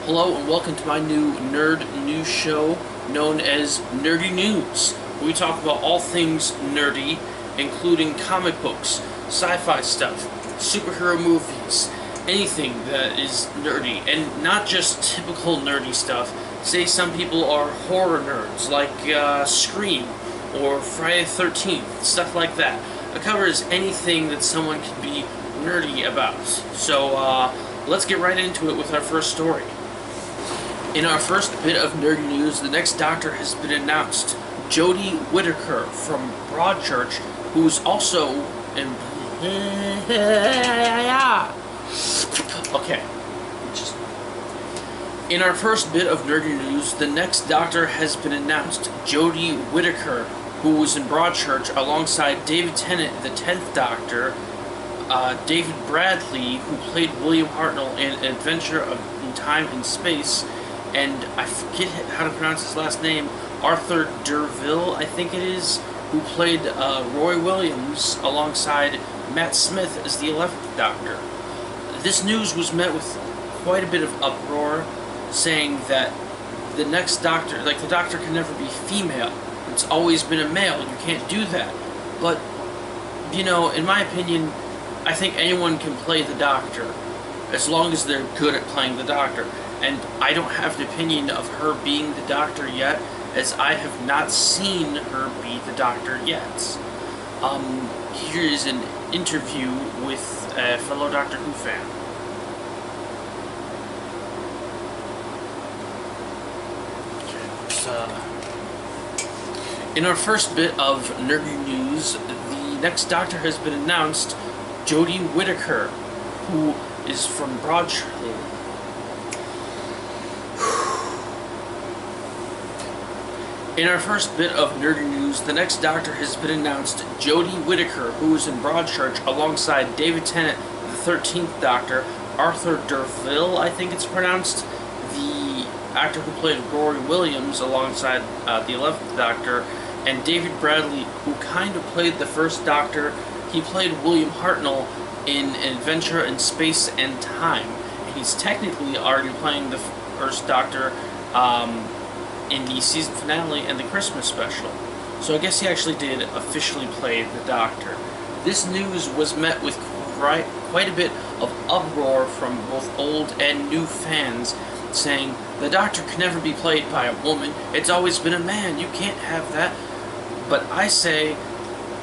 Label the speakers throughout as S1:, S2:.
S1: Hello and welcome to my new nerd news show known as Nerdy News. We talk about all things nerdy, including comic books, sci-fi stuff, superhero movies, anything that is nerdy, and not just typical nerdy stuff. Say some people are horror nerds, like Scream or Friday the 13th, stuff like that. It covers anything that someone can be nerdy about. So let's get right into it with our first story. In our first bit of nerdy news, the next Doctor has been announced. Jodie Whittaker from Broadchurch, who's also in... Okay. In our first bit of nerdy news, the next Doctor has been announced. Jodie Whittaker, who was in Broadchurch alongside David Tennant, the 10th Doctor, David Bradley, who played William Hartnell in Adventure in Time and Space, and I forget how to pronounce his last name, Arthur Derville, I think it is, who played Roy Williams alongside Matt Smith as the 11th Doctor. This news was met with quite a bit of uproar, saying that the next Doctor, like the Doctor can never be female. It's always been a male, you can't do that. But, you know, in my opinion, I think anyone can play the Doctor, as long as they're good at playing the Doctor. And I don't have an opinion of her being the Doctor yet, as I have not seen her be the Doctor yet. Here is an interview with a fellow Doctor Who fan. In our first bit of nerdy news, the next Doctor has been announced. Jodie Whittaker, who is from Broadchurch. In our first bit of nerdy news, the next Doctor has been announced. Jodie Whittaker, who is in Broadchurch alongside David Tennant, the 13th Doctor, Arthur Derville, I think it's pronounced, the actor who played Roy Williams alongside the 11th Doctor, and David Bradley, who kind of played the first Doctor. He played William Hartnell in Adventure in Space and Time. He's technically already playing the first Doctor in the season finale and the Christmas special. So I guess he actually did officially play the Doctor. This news was met with quite a bit of uproar from both old and new fans, saying, the Doctor can never be played by a woman, it's always been a man, you can't have that. But I say,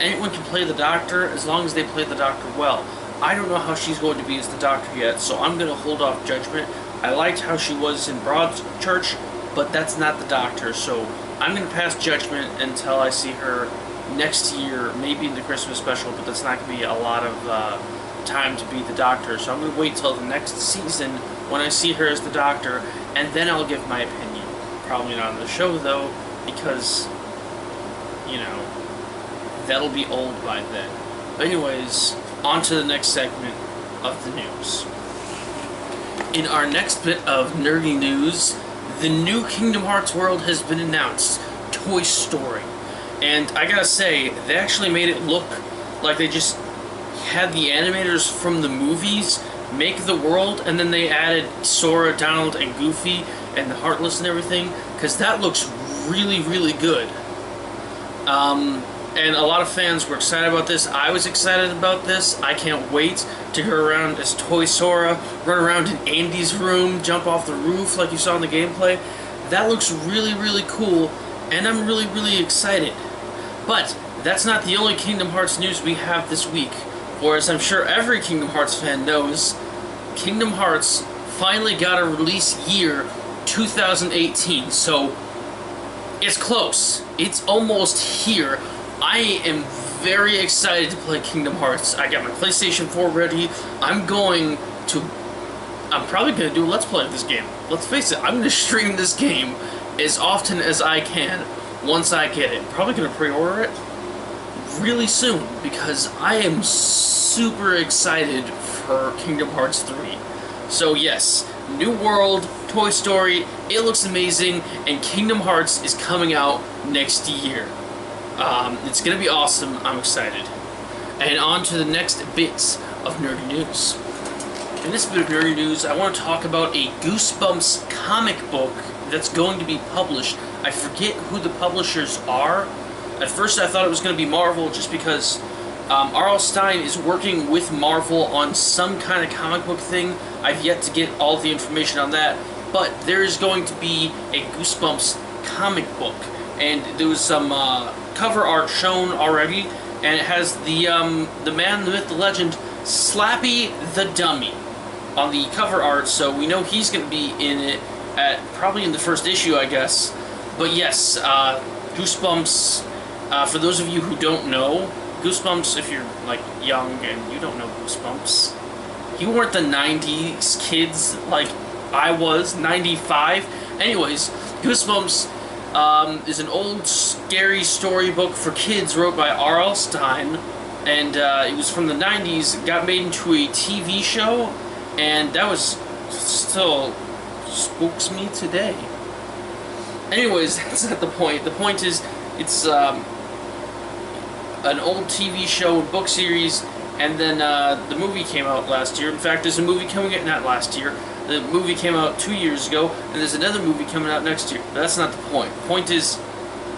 S1: anyone can play the Doctor as long as they play the Doctor well. I don't know how she's going to be as the Doctor yet, so I'm going to hold off judgment. I liked how she was in Broadchurch, but that's not the Doctor, so I'm going to pass judgment until I see her next year, maybe in the Christmas special, but that's not going to be a lot of time to be the Doctor, so I'm going to wait till the next season when I see her as the Doctor, and then I'll give my opinion. Probably not on the show, though, because, you know, that'll be old by then. But anyways, on to the next segment of the news. In our next bit of nerdy news, the new Kingdom Hearts world has been announced, Toy Story. And I gotta say, they actually made it look like they just had the animators from the movies make the world, and then they added Sora, Donald, and Goofy, and the Heartless and everything, because that looks really, really good. And a lot of fans were excited about this. I was excited about this. I can't wait to go around as Toy Sora, run around in Andy's room, jump off the roof like you saw in the gameplay. That looks really, really cool, and I'm really, really excited. But that's not the only Kingdom Hearts news we have this week. Or as I'm sure every Kingdom Hearts fan knows, Kingdom Hearts finally got a release year, 2018. So it's close. It's almost here. I am very excited to play Kingdom Hearts. I got my PlayStation 4 ready. I'm probably going to do a Let's Play of this game. Let's face it, I'm going to stream this game as often as I can once I get it. Probably going to pre-order it really soon, because I am super excited for Kingdom Hearts 3. So yes, new world, Toy Story, it looks amazing, and Kingdom Hearts is coming out next year. It's going to be awesome. I'm excited. And on to the next bits of nerdy news. In this bit of nerdy news, I want to talk about a Goosebumps comic book that's going to be published. I forget who the publishers are. At first I thought it was going to be Marvel just because R.L. Stine is working with Marvel on some kind of comic book thing. I've yet to get all the information on that, but there is going to be a Goosebumps comic book, and there was some cover art shown already, and it has the man, the myth, the legend, Slappy the Dummy on the cover art, so we know he's going to be in it, probably in the first issue, I guess. But yes, Goosebumps, for those of you who don't know, Goosebumps, if you're, like, young and you don't know Goosebumps, you weren't the 90s kids like I was, 95. Anyways, Goosebumps is an old, scary storybook for kids wrote by R.L. Stine, and it was from the 90s, got made into a TV show, and that was still spooks me today. Anyways, that's not the point. The point is, it's an old TV show and book series, and then the movie came out last year. In fact, there's a movie coming out, not last year, the movie came out 2 years ago, and there's another movie coming out next year. But that's not the point. The point is,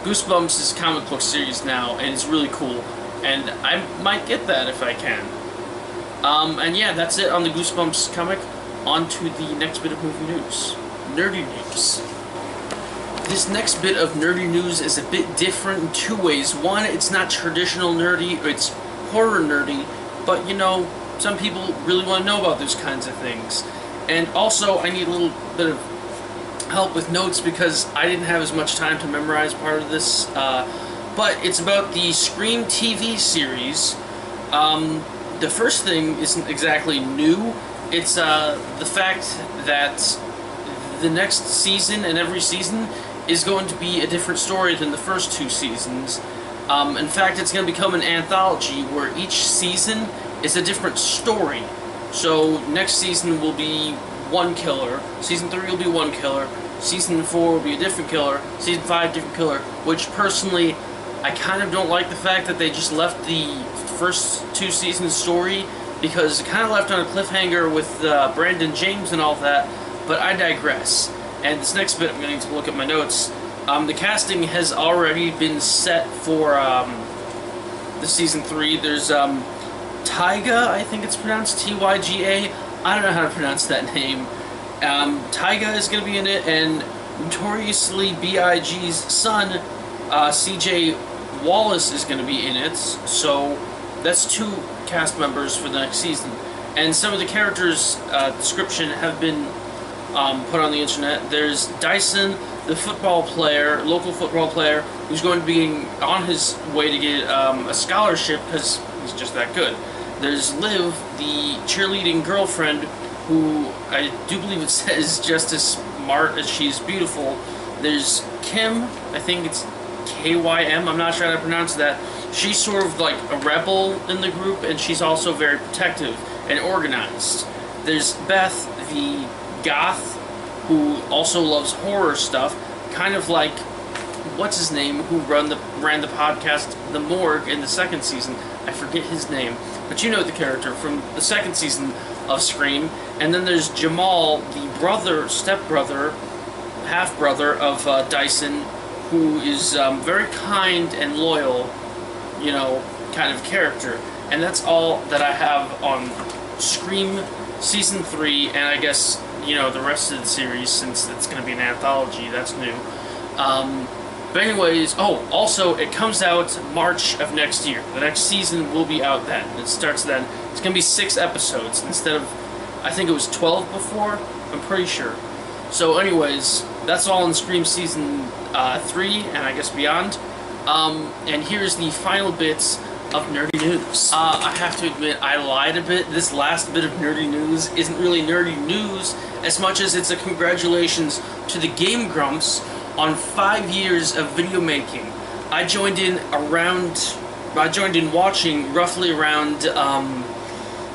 S1: Goosebumps is a comic book series now, and it's really cool, and I might get that if I can. And yeah, that's it on the Goosebumps comic. On to the next bit of movie news. Nerdy news. This next bit of nerdy news is a bit different in two ways. One, it's not traditional nerdy, it's horror nerdy, but you know, some people really want to know about those kinds of things. And also, I need a little bit of help with notes because I didn't have as much time to memorize part of this. But it's about the Scream TV series. The first thing isn't exactly new. It's the fact that the next season and every season is going to be a different story than the first two seasons. In fact, it's going to become an anthology where each season is a different story. So next season will be one killer, season 3 will be one killer, season 4 will be a different killer, season 5 different killer, which personally I kind of don't like the fact that they just left the first two seasons story, because it kind of left on a cliffhanger with Brandon James and all that, but I digress. And this next bit, I'm going to look at my notes. The casting has already been set for the season 3. There's Tyga, I think it's pronounced T-Y-G-A. I don't know how to pronounce that name. Tyga is going to be in it, and Notoriously B.I.G.'s son, C.J. Wallace, is going to be in it. So that's 2 cast members for the next season. And some of the characters' description have been put on the internet. There's Dyson, the football player, local football player, who's going to be on his way to get a scholarship because he's just that good. There's Liv, the cheerleading girlfriend, who I do believe it says just as smart as she's beautiful. There's Kim, I think it's K-Y-M, I'm not sure how to pronounce that. She's sort of like a rebel in the group, and she's also very protective and organized. There's Beth, the goth, who also loves horror stuff, kind of like, what's his name, who ran the podcast The Morgue in the second season. I forget his name, but you know the character from the second season of Scream. And then there's Jamal, the stepbrother, half-brother of Dyson, who is very kind and loyal, you know, kind of character. And that's all that I have on Scream Season 3, and I guess, you know, the rest of the series, since it's going to be an anthology, that's new. But anyways, oh, also, it comes out March of next year. The next season will be out then. It starts then. It's going to be 6 episodes instead of, I think it was 12 before? I'm pretty sure. So anyways, that's all in Scream Season 3, and I guess beyond. And here's the final bits of nerdy news. I have to admit, I lied a bit. This last bit of nerdy news isn't really nerdy news as much as it's a congratulations to the Game Grumps on 5 years of video making. I joined in watching roughly around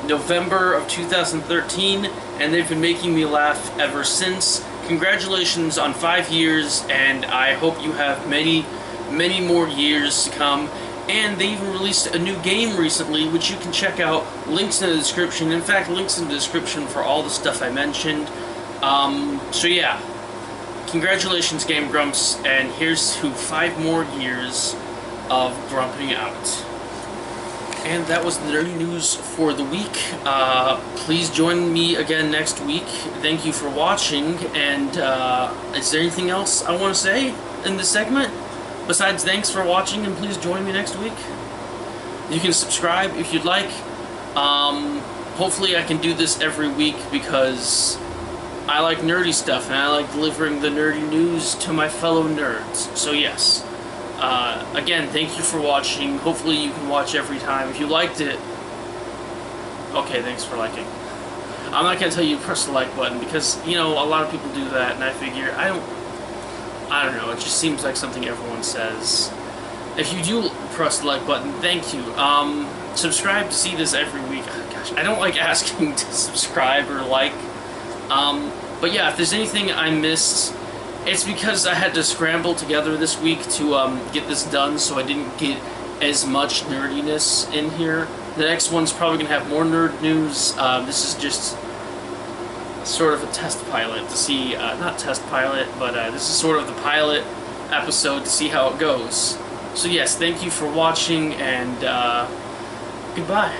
S1: November of 2013, and they've been making me laugh ever since. Congratulations on 5 years, and I hope you have many, many more years to come. And they even released a new game recently, which you can check out. Links in the description. In fact, links in the description for all the stuff I mentioned. So yeah. Congratulations, Game Grumps, and here's to 5 more years of grumping out. And that was the nerdy news for the week. Please join me again next week. Thank you for watching, and is there anything else I want to say in this segment? Besides thanks for watching, and please join me next week. You can subscribe if you'd like. Hopefully I can do this every week because I like nerdy stuff, and I like delivering the nerdy news to my fellow nerds. So yes. Again, thank you for watching. Hopefully you can watch every time. If you liked it, okay, thanks for liking. I'm not going to tell you to press the like button because, you know, a lot of people do that, and I figure, I don't know, it just seems like something everyone says. If you do press the like button, thank you. Subscribe to see this every week. Oh, gosh, I don't like asking to subscribe or like. But yeah, if there's anything I missed, it's because I had to scramble together this week to get this done, so I didn't get as much nerdiness in here. The next one's probably going to have more nerd news. This is just sort of a test pilot to see, not test pilot, but this is sort of the pilot episode to see how it goes. So yes, thank you for watching, and goodbye.